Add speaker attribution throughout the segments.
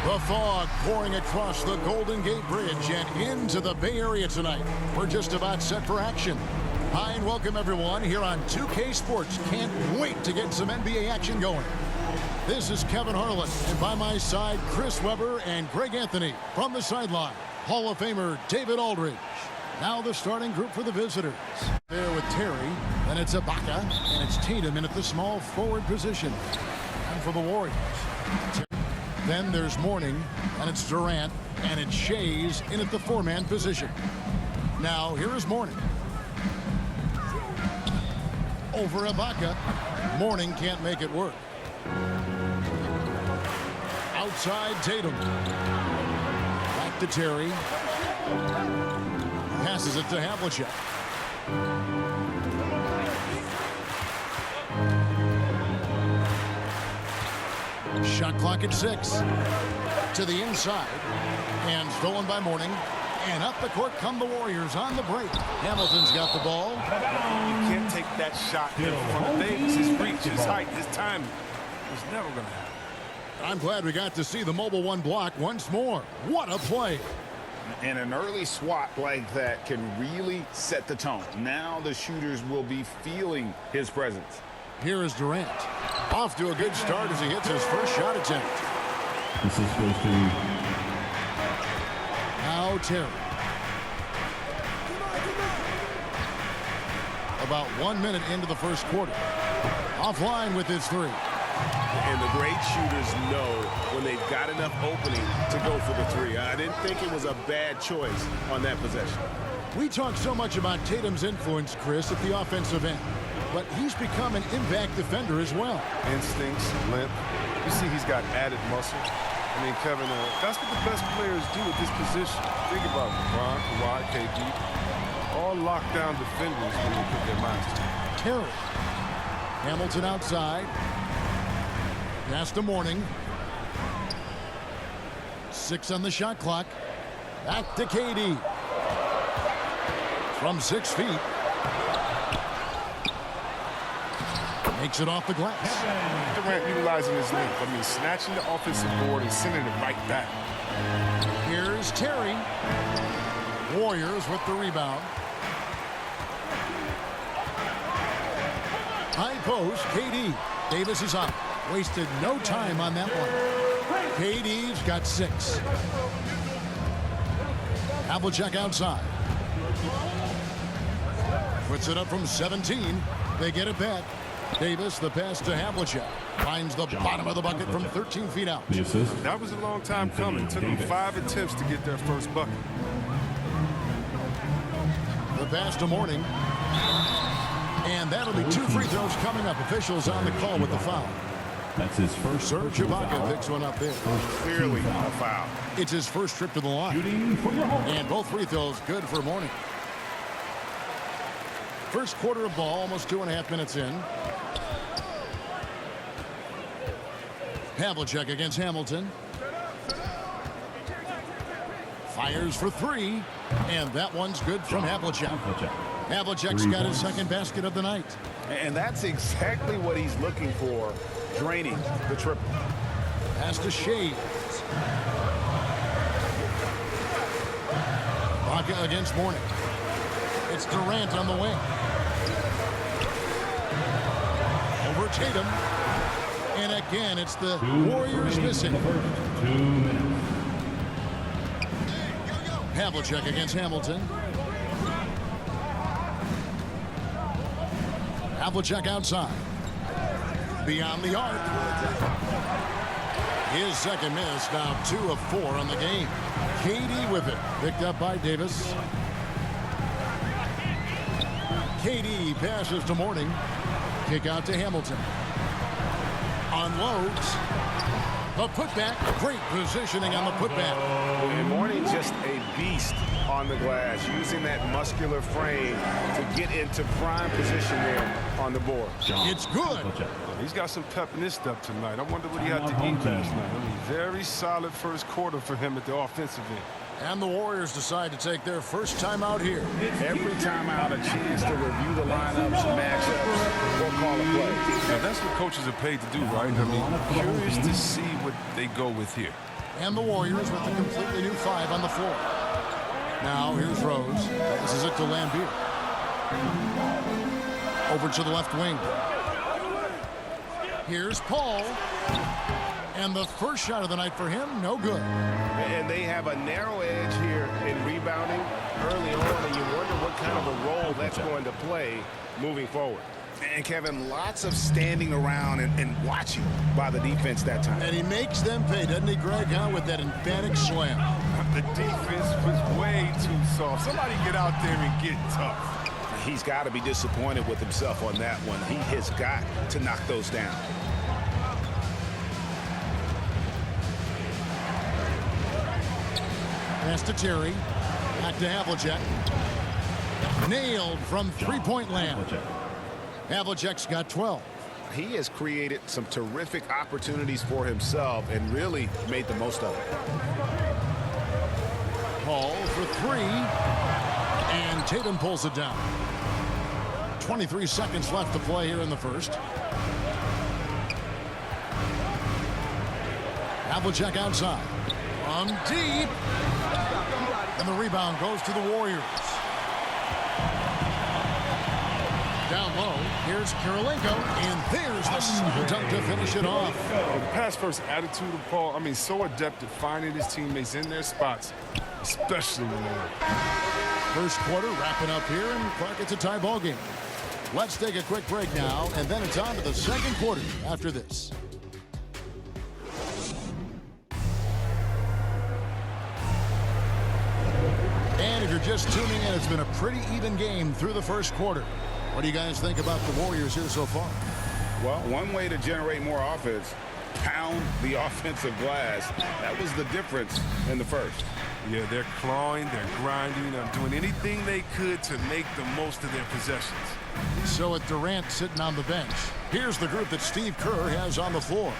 Speaker 1: The fog pouring across the Golden Gate Bridge and into the Bay Area tonight. We're just about set for action. Hi and welcome everyone here on 2K Sports. Can't wait to get some NBA action going. This is Kevin Harlan, and by my side, Chris Webber and Greg Anthony. From the sideline, Hall of Famer David Aldridge. Now the starting group for the visitors. There with Terry, then it's Ibaka, and it's Tatum in at the small forward position. And for the Warriors, then there's Mourning, and it's Durant, and it's Shays in at the four-man position. Now here is Mourning. Over Ibaka. Mourning can't make it work. Outside Tatum. Back to Terry. Passes it to Havlicek. Shot clock at 6. To the inside. And stolen by Mourning. And up the court come the Warriors on the break. Hamilton's got the ball.
Speaker 2: You can't take that shot in front of Davis. His reach, his height, his timing. It's never going to happen.
Speaker 1: I'm glad we got to see the mobile one block once more. What a play.
Speaker 3: And an early swat like that can really set the tone. Now the shooters will be feeling his presence.
Speaker 1: Here is Durant. Off to a good start as he hits his first shot attempt.
Speaker 4: This is supposed to...
Speaker 1: Now Terry. About 1 minute into the first quarter. Offline with his three.
Speaker 2: And the great shooters know when they've got enough opening to go for the three. I didn't think it was a bad choice on that possession.
Speaker 1: We talk so much about Tatum's influence, Chris, at the offensive end. But he's become an impact defender as well.
Speaker 5: Instincts, length. You see he's got added muscle. I mean, Kevin, that's what the best players do at this position. Think about LeBron, Kawhi, KD. All lockdown defenders when they put their minds to it.
Speaker 1: Terry. Hamilton outside. Pass to Mourning. 6 on the shot clock. Back to KD. From 6 feet. Makes it off the glass.
Speaker 5: Durant utilizing his length. I mean, snatching the offensive board and sending it right back.
Speaker 1: Here's Terry. Warriors with the rebound. High post, KD. Davis is up. Wasted no time on that one. KD's got 6. Havlicek outside. Puts it up from 17. They get it back. Davis, the pass to Havlicek. Finds the bottom of the bucket from 13 feet out.
Speaker 5: That was a long time coming. Took them 5 attempts to get their first bucket.
Speaker 1: The pass to Mourning. And that'll be 2 free throws coming up. Officials on the call with the foul.
Speaker 4: That's his first.
Speaker 1: Serge Ibaka picks one up there.
Speaker 3: Clearly a foul.
Speaker 1: It's his first trip to the line. And both free throws good for Mourning. First quarter of ball, almost 2.5 minutes in. Havlicek against Hamilton. Fires for 3. And that one's good from Havlicek. Havlicek's got his second basket of the night.
Speaker 3: And that's exactly what he's looking for, draining the triple.
Speaker 1: Pass to Shays. Ibaka against Mourning. It's Durant on the wing. Over Tatum. And again, it's the Warriors missing.
Speaker 4: 2 minutes.
Speaker 1: Havlicek against Hamilton. Havlicek outside. Beyond the arc. His second miss, now 2 of 4 on the game. KD with it. Picked up by Davis. KD passes to Mourning. Kick out to Hamilton. Unloads. The putback. Great positioning on the putback.
Speaker 3: And Mourning just a beast on the glass, using that muscular frame to get into prime position there on the board.
Speaker 1: It's good.
Speaker 5: He's got some pep in his step tonight. I wonder what he had to eat last night. I mean, very solid first quarter for him at the offensive end.
Speaker 1: And the Warriors decide to take their first time out here.
Speaker 3: Every time out, a chance to review the lineups, matchups, or call a play.
Speaker 5: Now, that's what coaches are paid to do, right? I mean, curious to see what they go with here.
Speaker 1: And the Warriors with a completely new 5 on the floor. Now here's Rose. This is it to Lambeer. Over to the left wing. Here's Paul. And the first shot of the night for him, no good.
Speaker 3: And they have a narrow edge here in rebounding early on, and you wonder what kind of a role that's going to play moving forward. And Kevin, lots of standing around and watching by the defense that time.
Speaker 1: And he makes them pay, doesn't he, Greg, with that emphatic slam.
Speaker 5: The defense was way too soft. Somebody get out there and get tough.
Speaker 3: He's got to be disappointed with himself on that one. He has got to knock those down.
Speaker 1: Pass to Terry. Back to Havlicek. Nailed from three-point land. Havlicek's got 12.
Speaker 3: He has created some terrific opportunities for himself and really made the most of it.
Speaker 1: Paul for 3. And Tatum pulls it down. 23 seconds left to play here in the first. Havlicek outside. From deep. And the rebound goes to the Warriors. Down low, here's Kirilenko, and there's the slam dunk to finish it off.
Speaker 5: The pass-first attitude of Paul, so adept at finding his teammates in their spots, especially when they're...
Speaker 1: First quarter wrapping up here, and Clark, it's a tie ball game. Let's take a quick break now, and then it's on to the second quarter after this. And if you're just tuning in, it's been a pretty even game through the first quarter. What do you guys think about the Warriors here so far?
Speaker 3: Well, one way to generate more offense, pound the offensive glass. That was the difference in the first.
Speaker 5: Yeah, they're clawing, they're grinding, doing anything they could to make the most of their possessions.
Speaker 1: So with Durant sitting on the bench, here's the group that Steve Kerr has on the floor.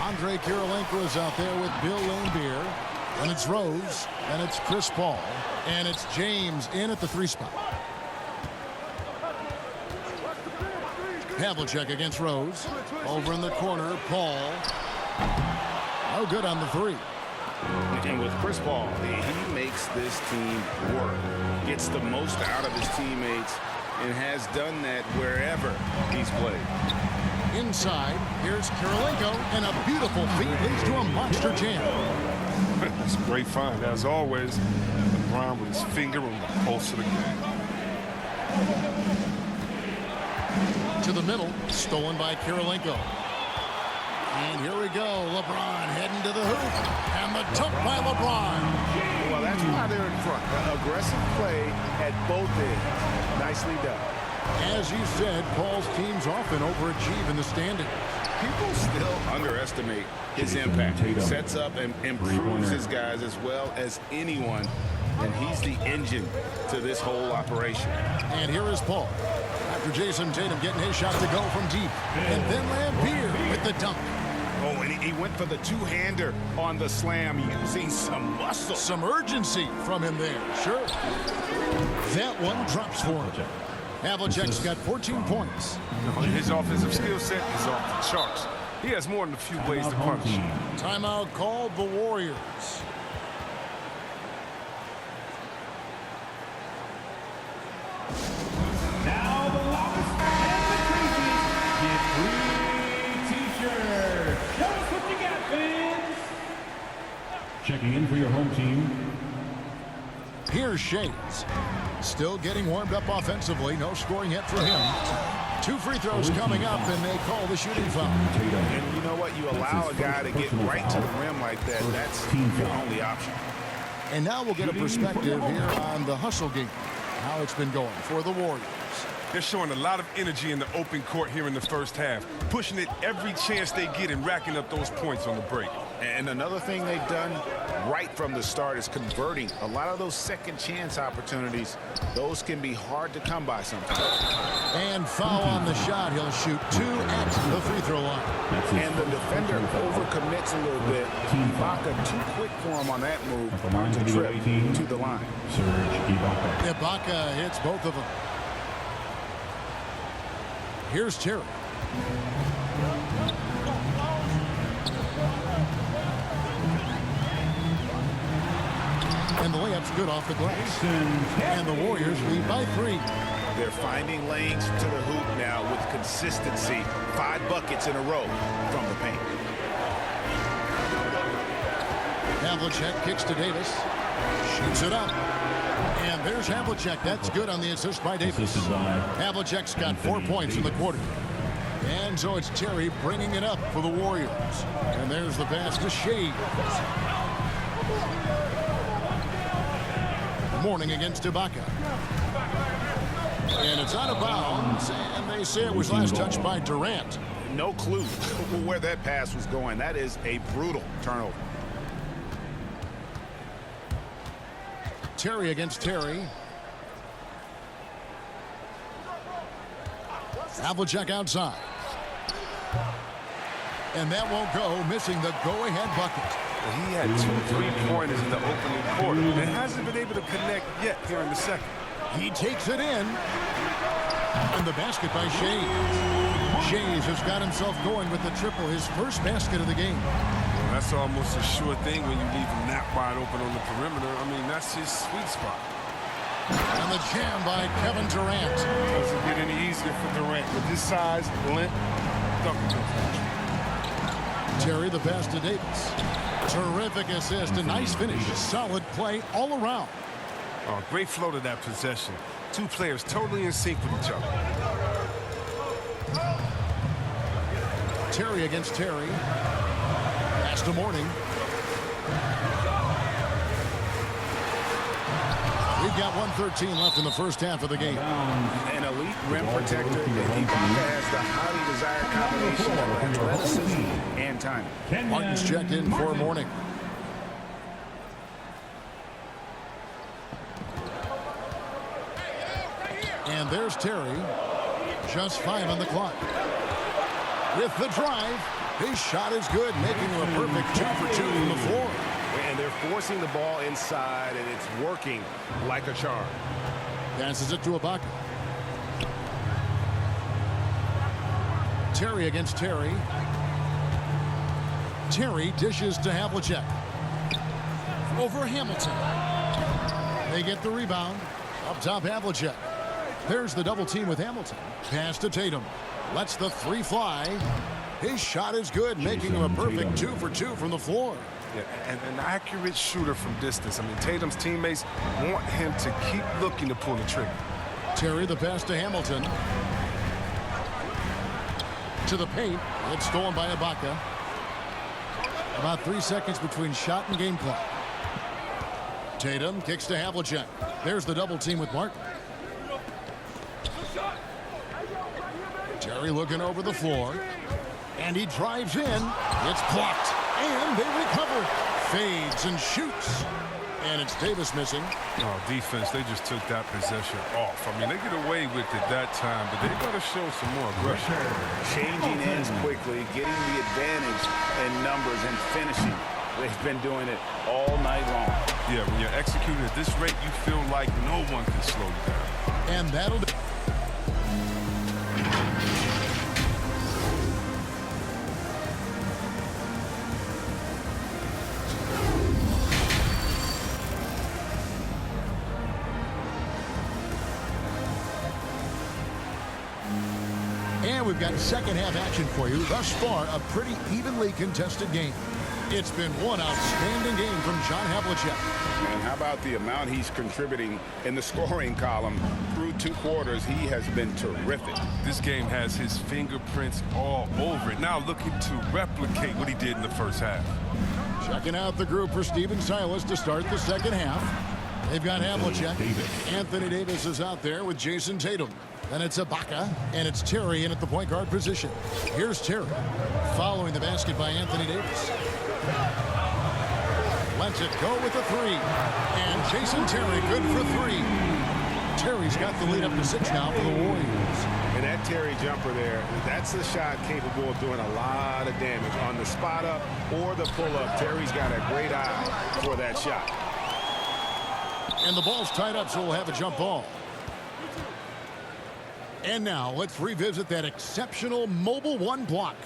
Speaker 1: Andre Kirilenko is out there with Bill Lambeer. And it's Rose, and it's Chris Paul, and it's James in at the 3 spot. Havlicek against Rose. Over in the corner, Paul. No good on the 3.
Speaker 3: And with Chris Paul, he makes this team work. Gets the most out of his teammates and has done that wherever he's played.
Speaker 1: Inside, here's Kirilenko, and a beautiful feed leads to a monster jam.
Speaker 5: That's a great find. As always, LeBron with his finger on the pulse of the game.
Speaker 1: To the middle, stolen by Kirilenko. And here we go, LeBron heading to the hoop. And the dunk by LeBron.
Speaker 3: Well, that's why they're in front. An aggressive play at both ends. Nicely done.
Speaker 1: As you said, Paul's teams often overachieve in the standings.
Speaker 3: People still underestimate his impact. He sets up and improves his guys as well as anyone, and he's the engine to this whole operation.
Speaker 1: And here is Paul. After Jason Tatum getting his shot to go from deep. And then Lambeer with the dunk.
Speaker 3: Oh, and he went for the two-hander on the slam, using some muscle.
Speaker 1: Some urgency from him there, sure. That one drops for him. Havlicek's got 14 points.
Speaker 5: His offensive skill set is off the charts. He has more than a few ways to punish.
Speaker 1: Timeout called the Warriors.
Speaker 4: Now the loudest and the craziest get free t-shirts. Show us what you got, fans. Checking in for your home team.
Speaker 1: Here's Shades. Still getting warmed up offensively. No scoring yet for him. 2 free throws coming up, and they call the shooting foul.
Speaker 3: And you know what? You allow a guy to get right to the rim like that. That's your only option.
Speaker 1: And now we'll get a perspective here on the hustle game. How it's been going for the Warriors.
Speaker 5: They're showing a lot of energy in the open court here in the first half, pushing it every chance they get and racking up those points on the break.
Speaker 3: And another thing they've done right from the start is converting a lot of those second chance opportunities. Those can be hard to come by sometimes.
Speaker 1: And foul on the shot. He'll shoot 2 at the free throw line.
Speaker 3: And the defender overcommits a little bit. Ibaka too quick for him on that move to trip to the line.
Speaker 1: Ibaka hits both of them. Here's Terry. And the layup's good off the glass. And the Warriors lead by 3.
Speaker 3: They're finding lanes to the hoop now with consistency. 5 buckets in a row from the paint.
Speaker 1: Havlicek kicks to Davis. Shoots it up. And there's Havlicek. That's good on the assist by Davis. Havlicek's got 4 points in the quarter. And so it's Terry bringing it up for the Warriors. And there's the pass to Shea. Mourning against Ibaka. And it's out of bounds. And they say it was last touched by Durant.
Speaker 3: No clue where that pass was going. That is a brutal turnover.
Speaker 1: Terry against Terry. Havlicek outside. And that won't go, missing the go-ahead bucket.
Speaker 5: Well, he had 2 3-pointers in the opening quarter and hasn't been able to connect yet here in the second.
Speaker 1: He takes it in. And the basket by Shays. Shays has got himself going with the triple, his first basket of the game.
Speaker 5: Well, that's almost a sure thing when you leave him that wide open on the perimeter. I mean, that's his sweet spot.
Speaker 1: And the jam by Kevin Durant.
Speaker 5: Doesn't get any easier for Durant. With his size, length, dunking contest.
Speaker 1: Terry the pass to Davis. Terrific assist, a nice finish. Solid play all around.
Speaker 5: Oh, great flow to that possession. 2 players totally in sync with each other.
Speaker 1: Terry against Terry. Pass to Mourning. We've got 1:13 left in the first half of the game.
Speaker 3: An elite rim protector, and Ibaka has the highly desired combination of athleticism and timing.
Speaker 1: Martin's checked in for Mourning. And there's Terry. Just 5 on the clock. With the drive, his shot is good, making him a perfect 2 for 2 from the floor.
Speaker 3: And they're forcing the ball inside, and it's working like a charm.
Speaker 1: Passes it to Ibaka. Terry against Terry. Terry dishes to Havlicek. Over Hamilton. They get the rebound. Up top, Havlicek. There's the double team with Hamilton. Pass to Tatum. Lets the 3 fly. His shot is good, making him a perfect 2 for 2 from the floor.
Speaker 5: Yeah, and an accurate shooter from distance. I mean, Tatum's teammates want him to keep looking to pull the trigger.
Speaker 1: Terry the pass to Hamilton. To the paint. It's stolen by Ibaka. About 3 seconds between shot and game clock. Tatum kicks to Havlicek. There's the double team with Martin. Terry looking over the floor. And he drives in. It's blocked. And they recover. Fades and shoots. And it's Davis missing.
Speaker 5: Oh, defense, they just took that possession off. I mean, they get away with it that time, but they got to show some more aggression.
Speaker 3: Changing ends quickly, getting the advantage in numbers and finishing. They've been doing it all night long.
Speaker 5: Yeah, when you're executing at this rate, you feel like no one can slow you down.
Speaker 1: And that'll do. And we've got second half action for you. Thus far, a pretty evenly contested game. It's been one outstanding game from John Havlicek.
Speaker 3: And how about the amount he's contributing in the scoring column? Through 2 quarters, he has been terrific.
Speaker 5: This game has his fingerprints all over it. Now looking to replicate what he did in the first half.
Speaker 1: Checking out the group for Steven Silas to start the second half. They've got Havlicek. Anthony Davis is out there with Jason Tatum. Then it's Ibaka, and it's Terry in at the point guard position. Here's Terry, following the basket by Anthony Davis. Lets it go with a 3. And Jason Terry, good for 3. Terry's got the lead up to 6 now for the Warriors.
Speaker 3: And that Terry jumper there, that's the shot capable of doing a lot of damage on the spot up or the pull up. Terry's got a great eye for that shot.
Speaker 1: And the ball's tied up, so we'll have a jump ball. And now let's revisit that exceptional mobile 1 block.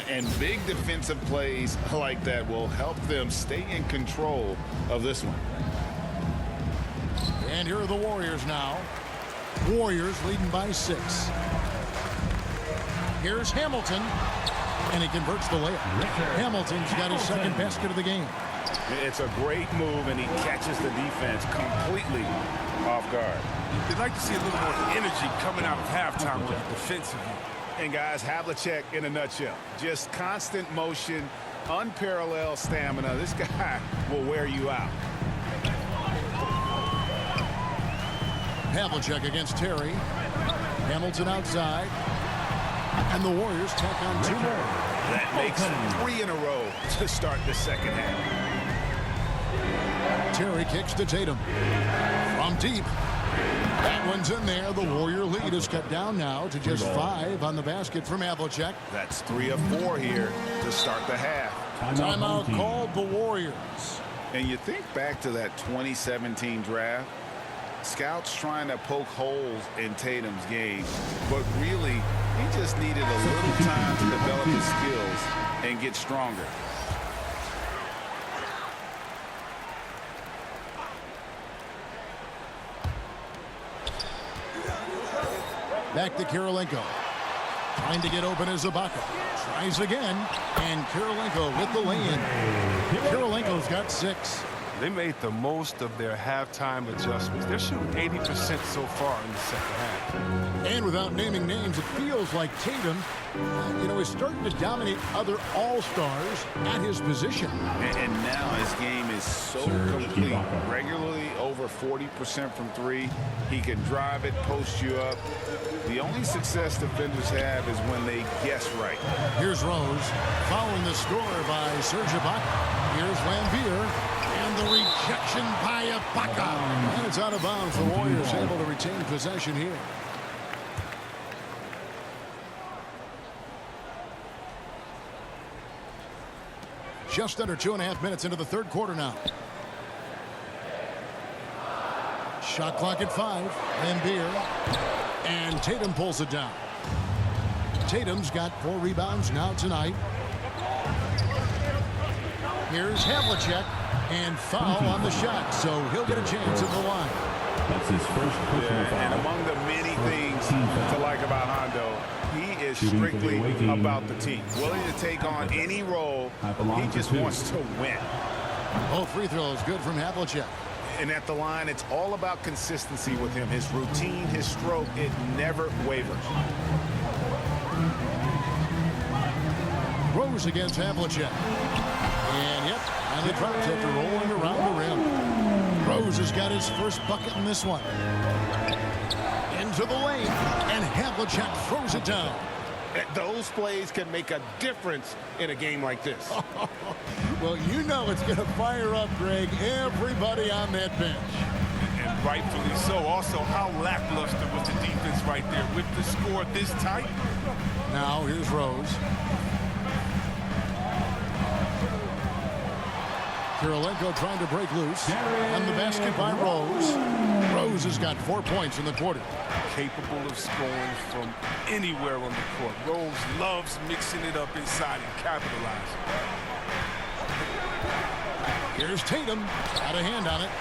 Speaker 3: And big defensive plays like that will help them stay in control of this one.
Speaker 1: And here are the Warriors now. Warriors leading by 6. Here's Hamilton, and he converts the layup. Hamilton's got his second basket of the game.
Speaker 3: It's a great move, and he catches the defense completely off guard.
Speaker 5: You'd like to see a little more energy coming out of halftime with the defensive.
Speaker 3: And guys, Havlicek in a nutshell. Just constant motion, unparalleled stamina. This guy will wear you out.
Speaker 1: Havlicek against Terry. Hamilton outside. And the Warriors tack on 2 more.
Speaker 3: That makes 3 in a row to start the second half.
Speaker 1: Terry kicks to Tatum. From deep. That one's in there. The Warrior lead is cut down now to just 5 on the basket from Havlicek.
Speaker 3: That's 3 of 4 here to start the half.
Speaker 1: Timeout called the Warriors.
Speaker 6: And you think back to that 2017 draft, scouts trying to poke holes in Tatum's game, but really he just needed a little time to develop his skills and get stronger.
Speaker 1: Back to Kirilenko. Trying to get open as Ibaka. Tries again. And Kirilenko with the lay-in. Kirilenko's got 6.
Speaker 5: They made the most of their halftime adjustments. They're shooting 80% so far in the second half.
Speaker 1: And without naming names, it feels like Tatum, is starting to dominate other all-stars at his position.
Speaker 6: And now his game is so complete. Regularly over 40% from 3. He can drive it, post you up. The only success defenders have is when they guess right.
Speaker 1: Here's Rose, following the score by Serge Ibaka. Here's Lambier, and the rejection by Ibaka. And it's out of bounds. The Warriors able to retain possession here. Just under 2.5 minutes into the third quarter now. Shot clock at 5. Lambier. And Tatum pulls it down. Tatum's got 4 rebounds now tonight. Here's Havlicek. And foul on the shot, so he'll get a chance at the line.
Speaker 4: That's his first personal foul.
Speaker 3: And among the many things to like about Hondo, he is strictly about the team. Willing to take on any role. He just wants to win.
Speaker 1: Both free throws good from Havlicek.
Speaker 3: And at the line, it's all about consistency with him. His routine, his stroke, it never wavers.
Speaker 1: Rose against Havlicek. And yep, finally drops after rolling around the rim. Rose has got his first bucket in this one. Into the lane, and Havlicek throws it down.
Speaker 3: Those plays can make a difference in a game like this.
Speaker 1: Well, you know it's going to fire up, Greg, everybody on that bench.
Speaker 5: And rightfully so. Also, how lackluster was the defense right there with the score this tight.
Speaker 1: Now, here's Rose. Kirilenko trying to break loose. And the basket by Rose. Rose has got 4 points in the quarter.
Speaker 5: Capable of scoring from anywhere on the court. Rose loves mixing it up inside and capitalizing.
Speaker 1: Here's Tatum. Got a hand on it.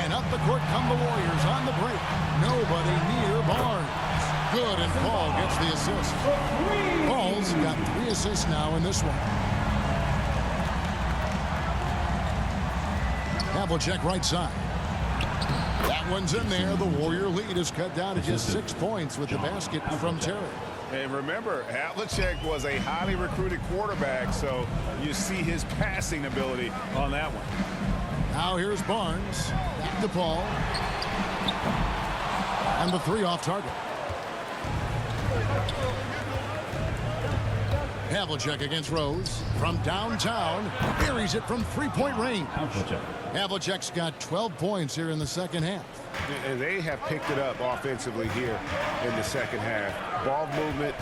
Speaker 1: And up the court come the Warriors on the break. Nobody near Barnes. Good, and Paul gets the assist. Paul's got 3 assists now in this one. Havlicek right side. That one's in there. The Warrior lead is cut down to just 6 points with the basket from Terry.
Speaker 3: And remember, Havlicek was a highly recruited quarterback, so you see his passing ability on that one.
Speaker 1: Now here's Barnes. Back to Paul. And the 3 off target. Havlicek against Rose. From downtown, buries it from 3-point range. Havlicek's got 12 points here in the second half.
Speaker 3: And they have picked it up offensively here in the second half. Ball movement,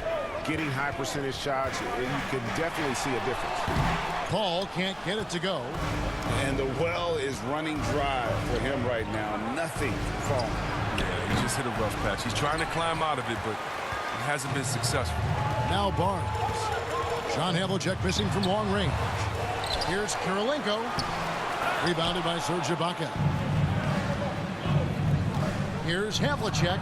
Speaker 3: getting high percentage shots, and you can definitely see a difference.
Speaker 1: Paul can't get it to go.
Speaker 6: And the well is running dry for him right now. Nothing falling.
Speaker 5: Yeah, he just hit a rough patch. He's trying to climb out of it, but he hasn't been successful.
Speaker 1: Now Barnes. John Havlicek missing from long range. Here's Kirilenko. Rebounded by Serge Ibaka. Here's Havlicek.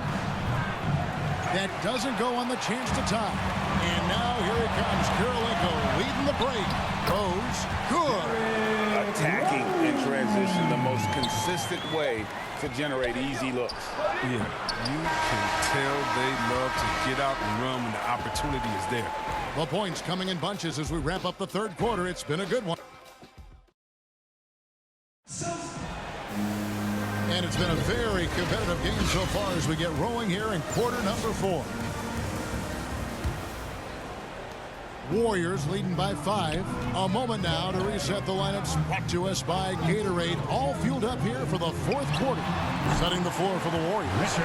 Speaker 1: That doesn't go on the chance to tie. And now here it comes. Kirilenko leading the break. Goes good.
Speaker 6: Attacking in transition, the most consistent way to generate easy looks.
Speaker 5: Yeah, you can tell they love to get out and run when the opportunity is there.
Speaker 1: The points coming in bunches as we wrap up the third quarter. It's been a good one. And it's been a very competitive game so far as we get rolling here in quarter number 4. Warriors leading by 5. A moment now to reset the lineups, brought to us by Gatorade. All fueled up here for the fourth quarter. Setting the floor for the Warriors.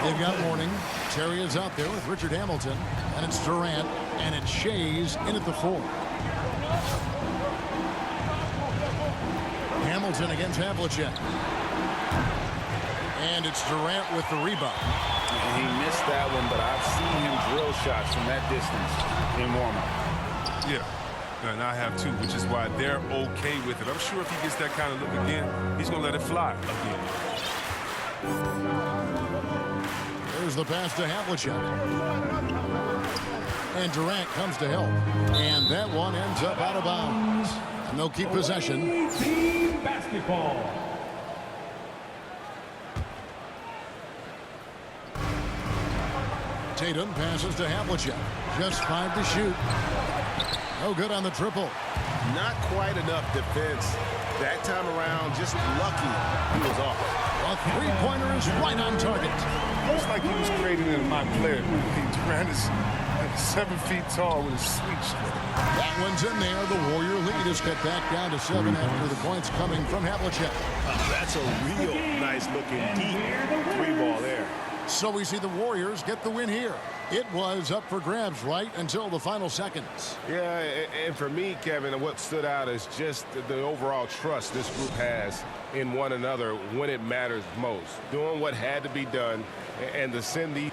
Speaker 1: They've got Mourning. Terry is out there with Richard Hamilton. And it's Durant. And it's Shays in at the 4. Hamilton against Havlicek. And it's Durant with the rebound.
Speaker 6: And he missed that one, but I've seen him drill shots from that distance in warm-up.
Speaker 5: Yeah, and I have too, which is why they're okay with it. I'm sure if he gets that kind of look again, he's going to let it fly again.
Speaker 1: There's the pass to Havlicek. And Durant comes to help. And that one ends up out of bounds. And they'll keep possession.
Speaker 4: Team basketball.
Speaker 1: Tatum passes to Havlicek. Just 5 to shoot. No good on the triple.
Speaker 2: Not quite enough defense. That time around, just lucky he was off.
Speaker 1: A three-pointer is right on target.
Speaker 5: Looks like he was created in my player. Durant is 7 feet tall with a sweet stroke.
Speaker 1: That one's in there. The Warrior lead is cut back down to 7 after the points coming from Havlicek.
Speaker 2: That's a real nice-looking deep 3-ball there.
Speaker 1: So we see the Warriors get the win here. It was up for grabs right until the final seconds.
Speaker 2: Yeah, and for me, Kevin, what stood out is just the overall trust this group has in one another when it matters most. Doing what had to be done and to send these...